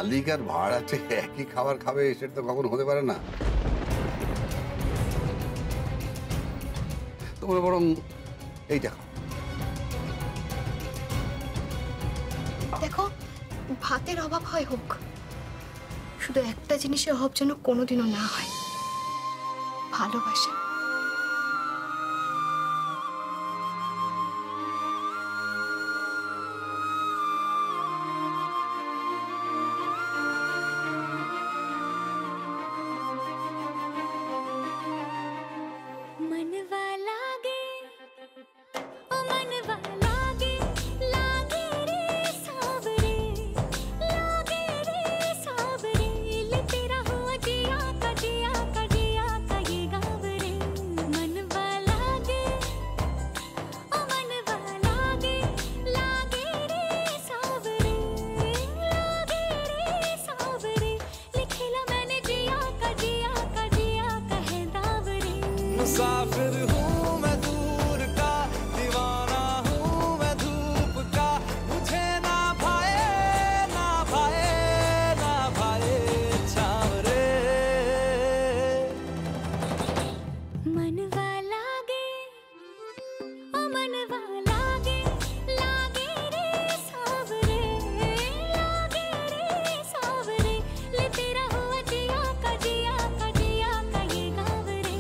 মালিক আর ভাড়াটে একই খাবার খাবে সেটা তো কখনো হতে পারে না। তোমরা বরং এইটা খাও। দেখো, ভাতের অভাব হয় হোক, শুধু একটা জিনিসের অভাব যেন কোনোদিনও না হয়, ভালোবাসা। मुसाफिर हूँ मैं दूर का, दीवाना हूँ मैं धूप का, मुझे ना भाए ना भाए ना भाए छावरे। मनवा लागे ओ मनवा लागे, लागे रे सावरे, लागे रे सावरे, ले तेरा हुआ जिया का जिया का जिया का ये गाँव रे।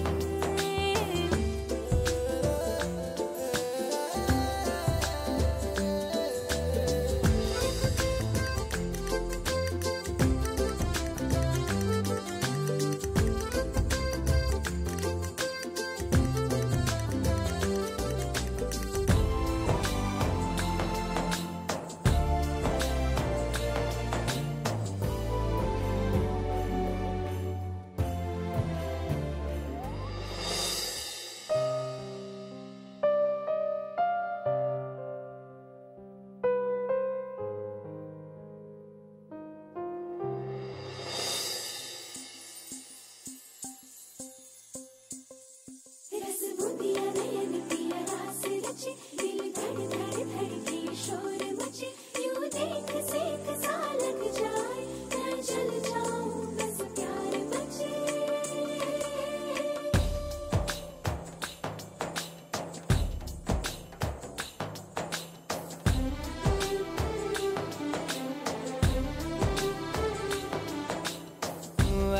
रस बुदिया नयन पिया रास रचे, दिल धड़ धड़ धड़के शोर मचे, यूं देख सेख सा लग जाए, मैं चल जाऊं बस प्यार बचे।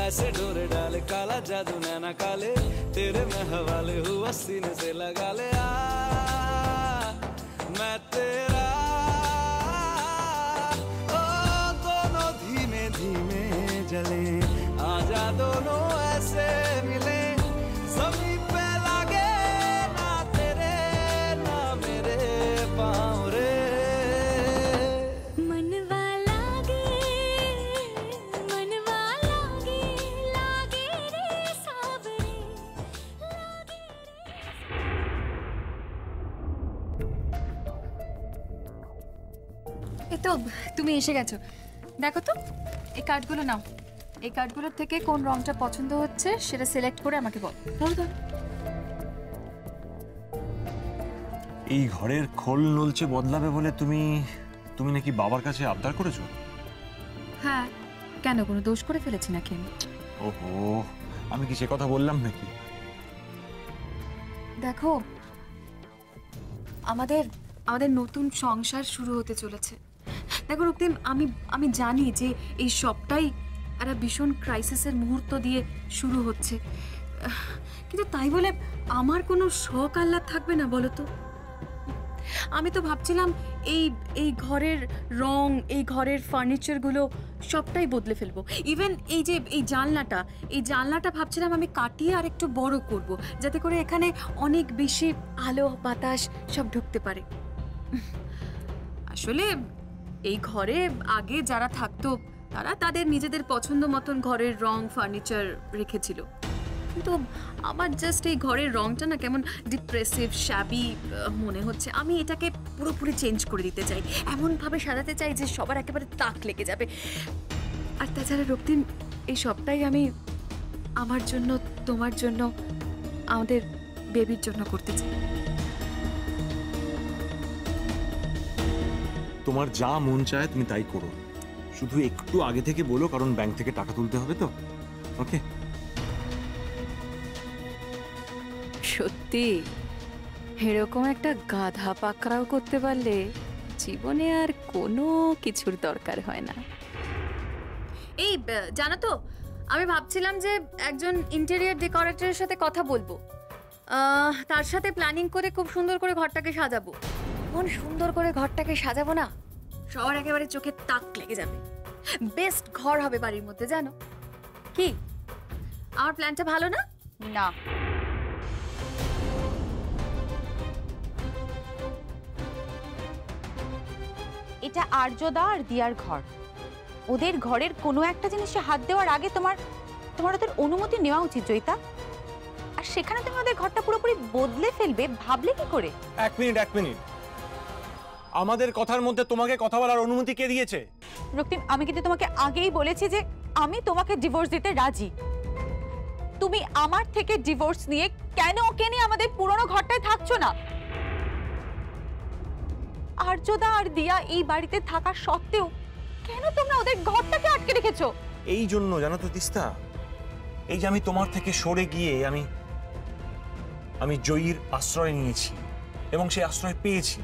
ऐसे डोरे डाले काला जादू नैना काले, तेरे में हवाले हुआ सीने से लगा ले आ, मैं तेरा। ओ दोनों धीमे धीमे जले, आजा दोनों ऐसे मिले, जमीन पे लागे ना तेरे ना मेरे पाँव रे। मनवा लागे, मनवा लागे, लागे रे सावरे, लागे रे। এই তো তুমি এসে গেছো। দেখো তো এই কার্ডগুলো নাও, এই কার্ডগুলোর থেকে কোন রংটা পছন্দ হচ্ছে সেটা সিলেক্ট করে আমাকে বল। এই ঘরের খোল নলচে বদলাবে বলে তুমি তুমি নাকি বাবার কাছে আবদার করেছো? হ্যাঁ, কেন কোনো দোষ করে ফেলেছি নাকি আমি? ওহো, আমি কি সে কথা বললাম নাকি? দেখো, আমাদের আমাদের নতুন সংসার শুরু হতে চলেছে। দেখো রক্তিম, আমি জানি যে এই সবটাই একটা ভীষণ ক্রাইসিসের মুহূর্ত দিয়ে শুরু হচ্ছে, কিন্তু তাই বলে আমার কোনো শখ আহ্লাদ থাকবে না বলো তো? আমি তো ভাবছিলাম এই এই ঘরের রং, এই ঘরের ফার্নিচারগুলো সবটাই বদলে ফেলবো। ইভেন এই যে এই জানলাটা ভাবছিলাম আমি কাটিয়ে আর একটু বড় করব, যাতে করে এখানে অনেক বেশি আলো বাতাস সব ঢুকতে পারে। আসলে এই ঘরে আগে যারা থাকতো তারা তাদের নিজেদের পছন্দ মতন ঘরের রং ফার্নিচার রেখেছিল, কিন্তু আমার জাস্ট এই ঘরের রংটা না কেমন ডিপ্রেসিভ শ্যাবি মনে হচ্ছে। আমি এটাকে পুরোপুরি চেঞ্জ করে দিতে চাই, এমনভাবে সাজাতে চাই যে সবার একেবারে তাক লেগে যাবে। আর তাছাড়া রক্তিম, এই সবটাই আমি আমার জন্য, তোমার জন্য, আমাদের বেবির জন্য করতে চাই। তোমার যা মন চায় তুমি তাই করো, শুধু একটু আগে থেকে বলো, কারণ ব্যাংক থেকে টাকা তুলতে হবে তো। ওকে? সত্যি এরকম একটা গাধা পাকড়াও করতে পারলে জীবনে আর কোনো কিছুর দরকার হয় না। এই জানো তো, আমি ভাবছিলাম যে একজন ইন্টেরিয়র ডেকোরেটরের সাথে কথা বলবো, তার সাথে প্ল্যানিং করে খুব সুন্দর করে ঘরটাকে সাজাবো। কোন সুন্দর করে ঘরটাকে সাজাবো না, সবার একেবারে চোখে তাক লেগে যাবে। বেস্ট ঘর হবে বাড়ির মধ্যে, জানো কি? আমার প্ল্যানটা ভালো না? না, এটা আর্যদা আর দিয়ার ঘর। ওদের ঘরের কোনো একটা জিনিসে হাত দেওয়ার আগে তোমার ওদের অনুমতি নেওয়া উচিত জয়িতা। আর সেখানে তুমি ওদের ঘরটা পুরোপুরি বদলে ফেলবে ভাবলে কি করে? এক মিনিট, আমাদের কথার মধ্যে তোমাকে কথা বলার অনুমতি কে দিয়েছে? রক্তিম, আমি কিন্তু তোমাকে আগেই বলেছি যে আমি তোমাকে ডিভোর্স দিতে রাজি। তুমি আমার থেকে ডিভোর্স নিয়ে কেন ওকে নিয়ে আমাদের পুরনো ঘরটায় থাকছো না? আর্যদা আর দিয়া এই বাড়িতে থাকা সত্ত্বেও কেন তোমরা ওদের ঘরটাকে আটকে রেখেছো? এই জন্য, জানো তো তিস্তা, এই যে আমি তোমার থেকে সরে গিয়ে আমি জয়ীর আশ্রয় নিয়েছি এবং সেই আশ্রয় পেয়েছি,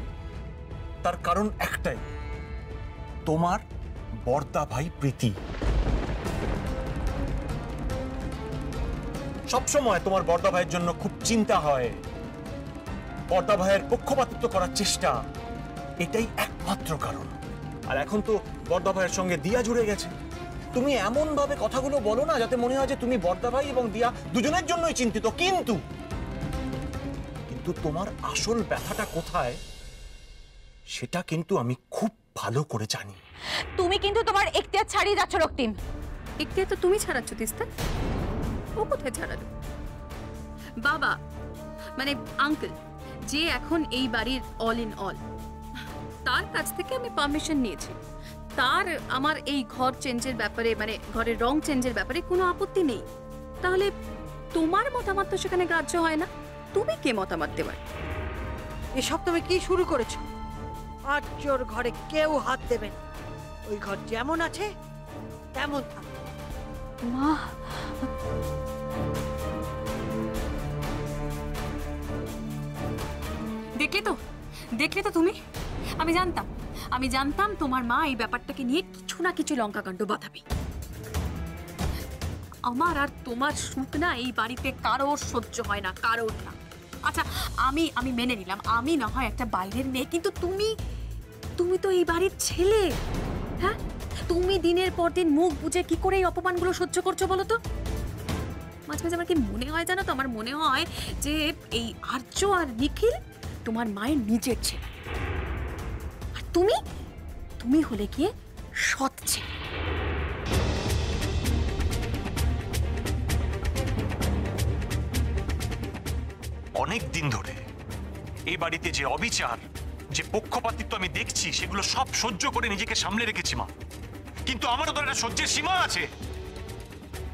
তার কারণ একটাই, তোমার বর্দা ভাই প্রীতি। সবসময় তোমার বর্দা ভাইয়ের জন্য খুব চিন্তা হয়, বর্দা ভাইয়ের পক্ষপাতিত্ব করার চেষ্টা, এটাই একমাত্র কারণ। আর এখন তো বর্দা ভাইয়ের সঙ্গে দিয়া জুড়ে গেছে। তুমি এমন ভাবে কথাগুলো বলো না যাতে মনে হয় যে তুমি বর্দা ভাই এবং দিয়া দুজনের জন্যই চিন্তিত, কিন্তু তোমার আসল ব্যথাটা কোথায় সেটা কিন্তু আমি খুব ভালো করে জানি। তুমি কিন্তু তোমার এখতিয়ার ছাড়িয়ে যাচ্ছ রক্তিম। এখতিয়ার তো তুমি ছাড়াচ্ছ তিস্তা। ও কোথায় ছাড়ালো? বাবা মানে আঙ্কেল, যে এখন এই বাড়ির অল ইন অল, তার কাছ থেকে আমি পারমিশন নিয়েছি। তার আমার এই ঘর চেঞ্জের ব্যাপারে, মানে ঘরের রং চেঞ্জের ব্যাপারে কোনো আপত্তি নেই। তাহলে তোমার মতামত তো সেখানে গ্রাহ্য হয় না। তুমি কে মতামত দেবার? এসব তুমি কি শুরু করেছো? আর্যর ঘরে কেউ হাত দেবে না। ওই ঘর যেমন আছে তেমন থাকবে। মা, দেখলে তো তুমি, আমি জানতাম তোমার মা এই ব্যাপারটাকে নিয়ে কিছু না কিছু লঙ্কাকাণ্ড বাঁধাবে। আমার আর তোমার সুখ না এই বাড়িতে কারোর সহ্য হয় না, কারোর না। আচ্ছা, আমি মেনে নিলাম আমি না হয় একটা বাইরের মেয়ে, কিন্তু তুমি তো এই বাড়ির ছেলে। হ্যাঁ, তুমি দিনের পর দিন মুখ বুজে কি করে এই অপমানগুলো সহ্য করছো বলো তো? মাঝে মাঝে আমার কি মনে হয় জানো তো, আমার মনে হয় যে এই আর্য আর নিখিল তোমার মায়ের নিজের ছেলে, আর তুমি হলে গিয়ে সৎ ছেলে। অনেক দিন ধরে এই বাড়িতে যে অবিচার, যে পক্ষপাতিত্ব আমি দেখছি, সেগুলো সব সহ্য করে নিজেকে সামলে রেখেছি মা। কিন্তু আমারও তো একটা সহ্যের সীমা আছে।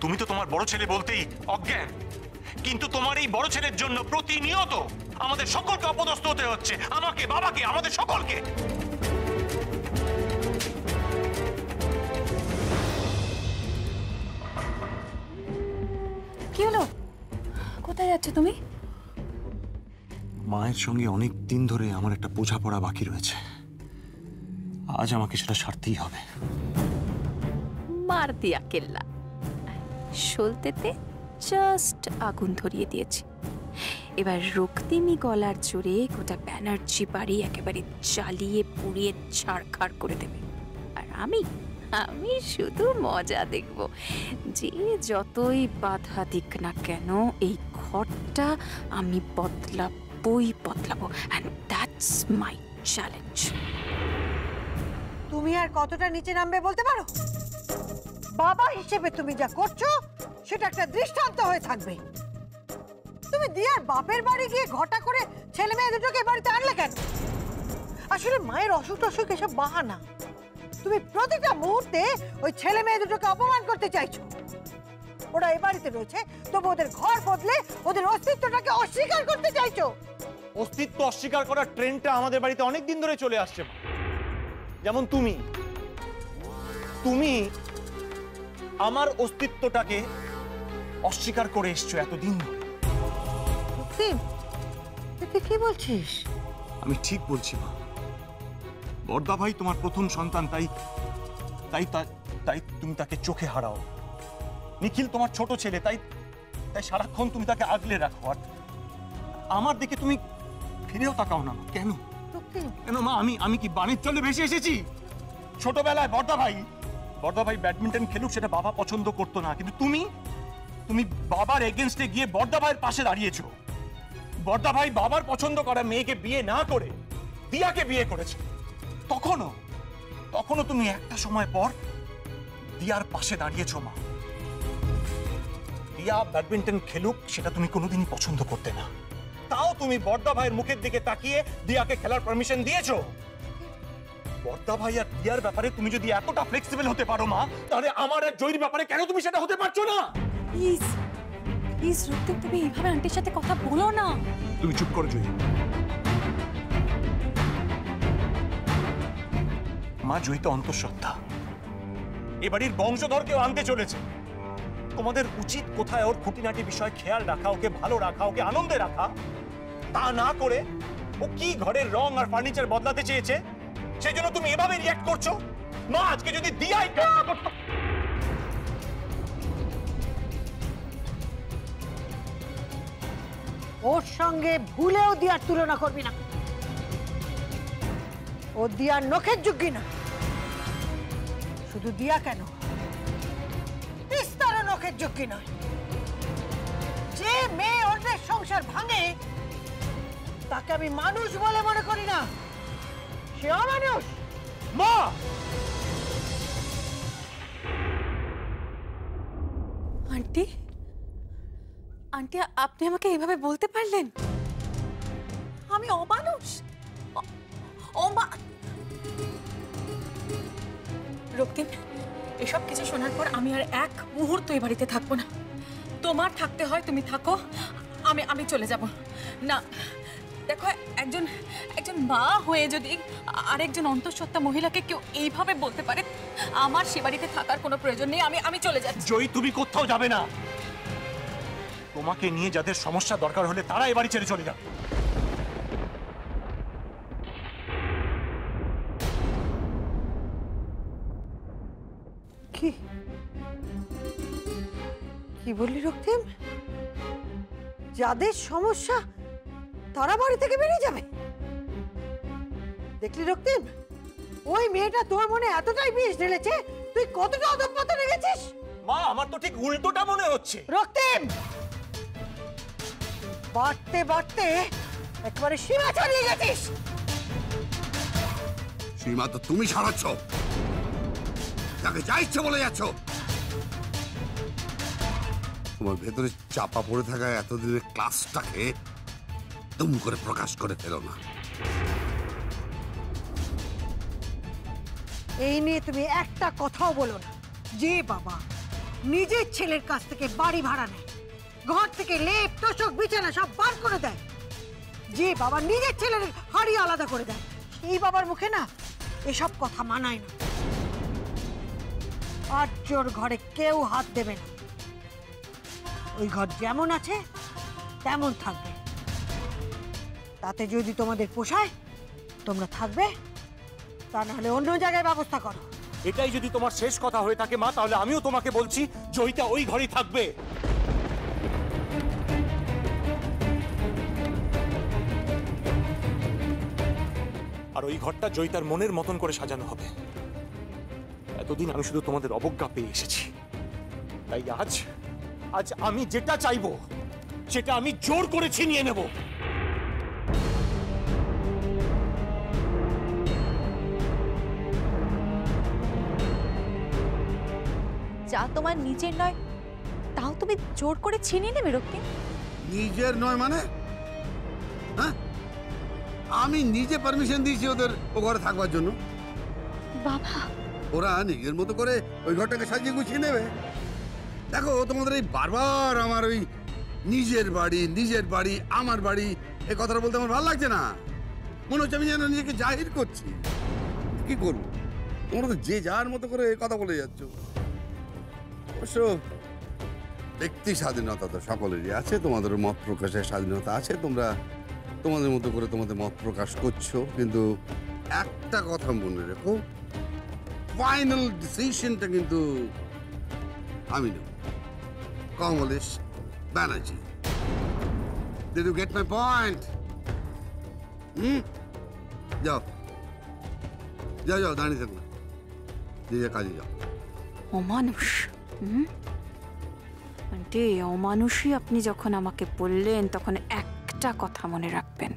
তুমি তো তোমার বড় ছেলে বলতেই অজ্ঞান, কিন্তু তোমার এই বড় ছেলের জন্য প্রতিনিয়ত আমাদের সকলকে অপদস্থ হতে হচ্ছে, আমাকে, বাবাকে, আমাদের সকলকে। কি হলো? কোথায় যাচ্ছ তুমি? মায়ের সঙ্গে অনেক দিন ধরে আমার একটা বোঝাপড়া বাকি রয়েছে, আজ আমাকে সেটা সারতেই হবে। মার দিয়া কেল্লা, সলতেতে জাস্ট আগুন ধরিয়ে দিয়েছি। এবার রক্তিমি গলার জোরে গোটা ব্যানার্জি বাড়ি একেবারে জ্বালিয়ে পুড়িয়ে ছাড়খাড় করে দেবে। আর আমি শুধু মজা দেখব। যে যতই বাধা দিক না কেন, এই ঘরটা আমি বদলাবো, and that's my challenge. তুমি আর কতটা নিচে নামবে বলতে পারো? বাবা হিসেবে তুমি যা করছো সেটা একটা দৃষ্টান্ত হয়ে থাকবে। তুমি দিয়ার বাপের বাড়ি গিয়ে ঘটা করে ছেলে মেয়ে দুটোকে বাড়িতে আনলে কেন? আসলে মায়ের অসুখ টসুখ এসব বাহানা। তুমি প্রতিটা মুহূর্তে ওই ছেলে মেয়ে দুটোকে অপমান করতে চাইছো। ওরা এই বাড়িতে রয়েছে, তবু ওদের ঘর বদলে ওদের অস্তিত্বটাকে অস্বীকার করতে চাইছো। অস্তিত্ব অস্বীকার করার ট্রেন্ডটা আমাদের বাড়িতে অনেক দিন ধরে চলে আসছে, যেমন তুমি। তুমি আমার অস্তিত্বটাকে অস্বীকার করে এসছো এতদিন ধরে। রক্তিম, তুই কি বলছিস? আমি ঠিক বলছি মা। বড়দা ভাই তোমার প্রথম সন্তান, তাই তাই তাই তুমি তাকে চোখে হারাও। নিখিল তোমার ছোট ছেলে, তাই তাই সারাক্ষণ তুমি তাকে আগলে রাখো। আর আমার দিকে তুমি ফিরেও তাকাও না। কেন কেন মা? আমি কি বাণিজ্য চলে ভেসে এসেছি? ছোটবেলায় বড়দা ভাই ব্যাডমিন্টন খেলুক, সেটা বাবা পছন্দ করতো না, কিন্তু তুমি বাবার এগেনস্টে গিয়ে বড়দা ভাইয়ের পাশে দাঁড়িয়েছো। বড়দা ভাই বাবার পছন্দ করা মেয়েকে বিয়ে না করে দিয়াকে বিয়ে করেছে। তখনও তুমি একটা সময় পর দিয়ার পাশে দাঁড়িয়েছো মা। দিয়া ব্যাডমিন্টন খেলুক, সেটা তুমি কোনোদিনই পছন্দ করতে না, তাও তুমি বড়দা ভাইয়ের মুখের দিকে তাকিয়ে দিয়াকে খেলার পারমিশন দিয়েছো। বড়দা ভাই আর দিয়ার ব্যাপারে তুমি যদি এতটা ফ্লেক্সিবল হতে পারো মা, তাহলে আমার আর জয়ীর ব্যাপারে কেন তুমি সেটা হতে পারছো না? প্লিজ প্লিজ রক্তিম, তুমি এইভাবে আন্টির সাথে কথা বলো না। তুমি চুপ করো জয়ী। মা, জয়ী তো অন্তঃসত্ত্বা, এ বাড়ির বংশধর কেউ আনতে চলেছে। তোমাদের উচিত কোথায় ওর খুঁটিনাটি বিষয় খেয়াল রাখা, ওকে ভালো রাখা, ওকে আনন্দে রাখা। তা না করে ও কি ঘরের রং আর ফার্নিচার বদলাতে চেয়েছে, সেই জন্য তুমি এভাবে রিঅ্যাক্ট করছো। মা, আজকে যদি দিয়াই করতো। ওর সঙ্গে ভুলেও দিয়ার তুলনা করবি না। ও দিয়ার নখের যোগ্যী না। শুধু দিয়া কেন, তিস্তারও নখের যোগ্যী নয়। যে মেয়ে অন্যের সংসার ভাঙে তাকে আমি মানুষ বলে মনে করি না, সে অমানুষ। মা, আন্টি আন্টি, আপনি আমাকে এইভাবে বলতে পারলেন? আমি অমানুষ? রক্তিম, এসব কিছু শোনার পর আমি আর এক মুহূর্ত এই বাড়িতে থাকবো না। তোমার থাকতে হয় তুমি থাকো, আমি চলে যাব না। দেখো, একজন মা হয়ে যদি আরেকজন অন্তঃসত্ত্বা মহিলাকে কেউ এইভাবে বলতে পারে, আমার সে বাড়িতে থাকার কোনো প্রয়োজন নেই। আমি চলে যাচ্ছি। জয়ী, তুমি কোথাও যাবে না। তোমাকে নিয়ে যাদের সমস্যা দরকার হলে তারা এ বাড়ি ছেড়ে চলে যাবে। কি বললি রক্তিম? যাদের সমস্যা তারা বাড়ি থেকে বেরিয়ে যাবে? দেখলি রক্তিম, ওই মেয়েটা তোর মনে এতটাই বিষ ঢেলেছে, তুই কতটা অধঃপতনে গেছিস। মা, আমার তো ঠিক উল্টোটা মনে হচ্ছে। রক্তিম, বাড়তে বাড়তে একেবারে সীমা ছাড়িয়ে গেছিস। সীমা তো তুমি সারাচ্ছ, তাকে যা ইচ্ছে বলে যাচ্ছ। তোমার ভেতরে চাপা পড়ে থাকা এতদিনের ক্লাসটাকে দুম করে প্রকাশ করে ফেলো না। এই নিয়ে তুমি একটা কথাও বলো না। যে বাবা নিজের ছেলের কাছ থেকে বাড়ি ভাড়া নেয়, ঘর থেকে লেপ তোষক বিছানা সব বার করে দেয়, যে বাবা নিজের ছেলের হাড়ি আলাদা করে দেয়, সেই বাবার মুখে না এসব কথা মানায় না। আর জোর ঘরে কেউ হাত দেবে না। ওই ঘর যেমন আছে তেমন থাকবে। তাতে যদি তোমাদের পোষায় তোমরা থাকবে, তা নাহলে অন্য জায়গায় ব্যবস্থা করো। এটাই যদি তোমার শেষ কথা হয়ে থাকে মা, তাহলে আমিও তোমাকে বলছি, জয়িতা ওই ঘরেই থাকবে। আর ওই ঘরটা জয়িতার মনের মতন করে সাজানো হবে। এতদিন আমি শুধু তোমাদের অবজ্ঞা পেয়ে এসেছি, তাই আজ আমি যেটা চাইবো সেটা আমি জোর করে ছিনিয়ে নেব। যা তোমার নিজের নয় তাও তুমি জোর করে ছিনিয়ে নেবে রক্তিম? নিজের নয় মানে? হ্যাঁ, আমি নিজে পারমিশন দিয়েছি ওদের ও ঘরে থাকবার জন্য। বাবা, ওরা নিজের মতো করে ওই ঘরটাকে সাজিয়ে গুছিয়ে নেবে। দেখো, তোমাদের এই বারবার আমার ওই নিজের বাড়ি আমার বাড়ি এই কথাটা বলতে আমার ভালো লাগছে না। মনে হচ্ছে আমি যেন নিজেকে জাহির করছি। কি করবো, তোমরা তো যে যার মতো করে কথা বলে যাচ্ছ। অবশ্য ব্যক্তি স্বাধীনতা তো সকলেরই আছে, তোমাদের মত প্রকাশের স্বাধীনতা আছে, তোমরা তোমাদের মতো করে তোমাদের মত প্রকাশ করছো, কিন্তু একটা কথা মনে রেখো, ফাইনাল ডিসিশনটা কিন্তু আমি নেব, Kamlesh Banerjee. Did you get my point? যাও যাও যাও, দাঁড়িয়ে থাক না, নিজের কাজে যাও। অমানুষ। আন্টি, অমানুষই আপনি যখন আমাকে বললেন তখন একটা কথা মনে রাখবেন,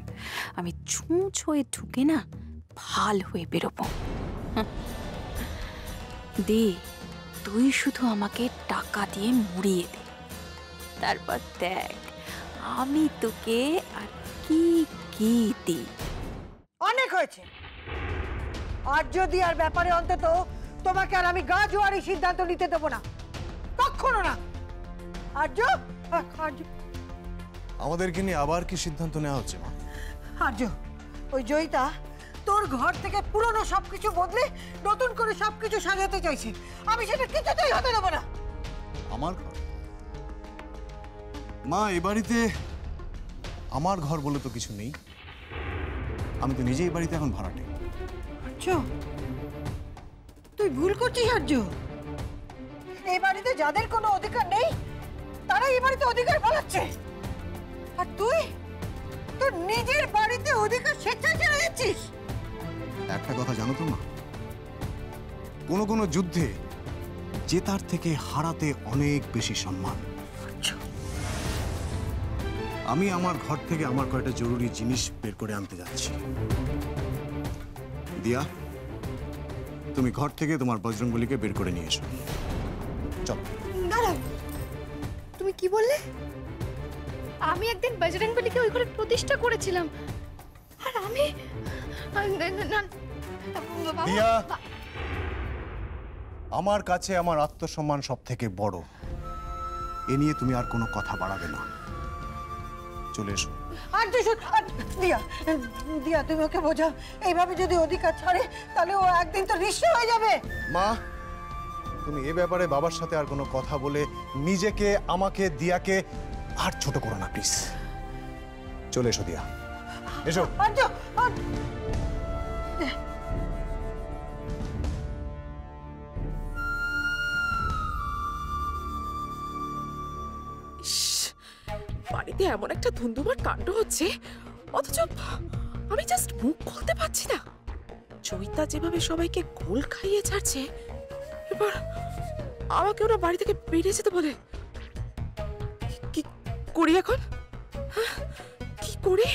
আমি ছুঁচ হয়ে ঢুকে না ভাল হয়ে বেরোবো। দে, তুই শুধু আমাকে টাকা দিয়ে মুড়িয়ে দে, তারপর দেখ আমি তোকে আর কি কি দিই। অনেক হয়েছে। আর যদি আর ব্যাপারে অন্তত তোমাকে আর আমি গা জোয়ারি সিদ্ধান্ত নিতে দেবো না, কখনো না। আর্য, আমাদেরকে নিয়ে আবার কি সিদ্ধান্ত নেওয়া হচ্ছে মা? আর্য, ওই জয়িতা তোর ঘর থেকে পুরনো সবকিছু বদলে নতুন করে সবকিছু সাজাতে চাইছে, আমি সেটা কিছুতেই হতে দেবো না। আমার ঘর? মা, এ বাড়িতে আমার ঘর বলে তো কিছু নেই, আমি তো নিজেই বাড়িতে এখন ভাড়াটে। আর্য, তুই ভুল করছিস আর্য। এই বাড়িতে যাদের কোনো অধিকার নেই তারা এই বাড়িতে অধিকার পাচ্ছে, আর তুই তোর নিজের বাড়িতে অধিকার স্বেচ্ছায় ছেড়ে দিচ্ছিস। একটা কথা জানো তো মা, কোনো কোনো যুদ্ধে জেতার থেকে হারাতে অনেক বেশি সম্মান। আমি আমার ঘর থেকে আমার কয়েকটা জরুরি জিনিস বের করে আনতে যাচ্ছি। দিয়া, তুমি ঘর থেকে তোমার বজরংবলীকে বের করে নিয়ে এসো। চল। দাঁড়াও, তুমি কি বললে? আমি একদিন বজরংবলীকে ওই ঘরে প্রতিষ্ঠা করেছিলাম, আর আমি দিয়া, আমার কাছে আমার আত্মসম্মান সব থেকে বড়, এ নিয়ে তুমি আর কোনো কথা বাড়াবে না। চলে এসো। আর দিয়া, দিয়া তুমি ওকে বোঝাও, এইভাবে যদি অধিকার ছাড়ে তাহলে ও একদিন তো নিঃস্ব হয়ে যাবে। মা, তুমি এ ব্যাপারে বাবার সাথে আর কোনো কথা বলে নিজেকে, আমাকে, দিয়াকে আর ছোট করো না প্লিজ। চলে এসো দিয়া, এসো। বাড়িতে এমন একটা ধুন্ধুমার কাণ্ড হচ্ছে, অথচ আমি জাস্ট মুখ খুলতে পারছি না। জয়িতা যেভাবে সবাইকে গোল খাইয়ে ছাড়ছে, এবার আমাকে ওরা বাড়ি থেকে বেরিয়ে যেতে বলে। কি করি এখন? কি করি?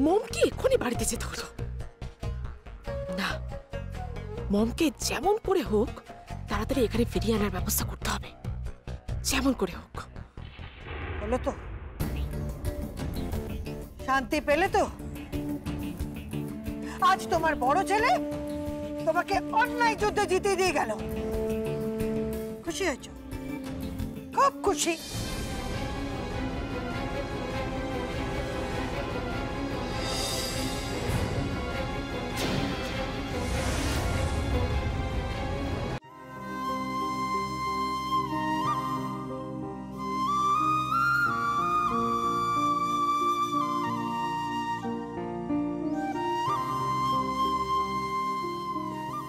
মমকে এক্ষুনি বাড়িতে যেতে হলো। না, মমকে যেমন করে হোক তাড়াতাড়ি এখানে ফিরিয়ে আনার ব্যবস্থা করতে হবে, যেমন করে হোক। হলো তো? শান্তি পেলে তো? আজ তোমার বড় ছেলে তোমাকে অন্যায় যুদ্ধে জিতে দিয়ে গেল। খুশি হয়েছো? খুব খুশি।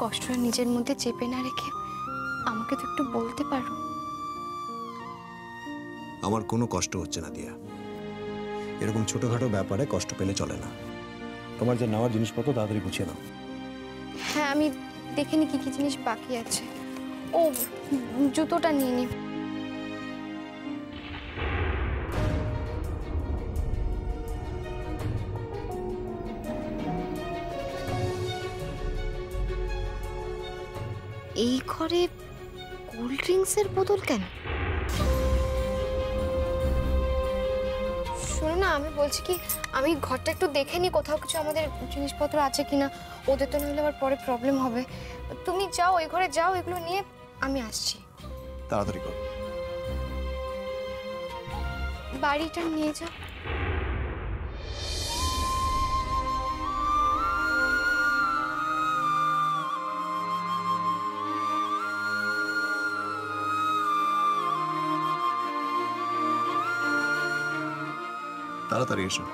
কষ্টটা নিজের মধ্যে চেপে না রেখে আমাকে তো একটু বলতে পারো। আমার কোনো কষ্ট হচ্ছে না দিয়া, এরকম ছোটখাটো ব্যাপারে কষ্ট পেলে চলে না। তোমার যে নেওয়ার জিনিসপত্র তাড়াতাড়ি গুছিয়ে নাও। হ্যাঁ, আমি দেখিনি কি কি জিনিস বাকি আছে। ও, জুতোটা নিয়ে নি। এই ঘরে কোল্ড ড্রিঙ্কসের বোতল কেন? শোনো না, আমি বলছি কি, আমি ঘরটা একটু দেখে নি কোথাও কিছু আমাদের জিনিসপত্র আছে কিনা, ওদের তো নইলে আবার পরে প্রবলেম হবে। তুমি যাও, ওই ঘরে যাও, এগুলো নিয়ে আমি আসছি। তাড়াতাড়ি করো। বাড়িটা নিয়ে যাও। তাড়াতাড়ি এসো।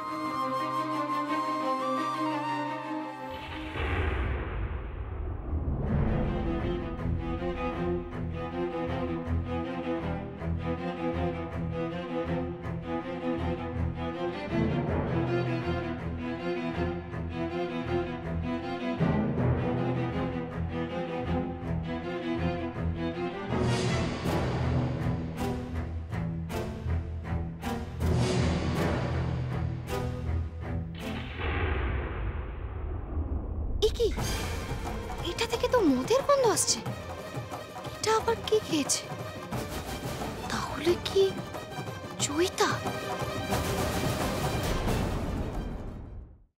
কি এটা থেকে তো মদের গন্ধ আসছে। এটা আবার কি খেয়েছে? তাহলে কি চৈতা?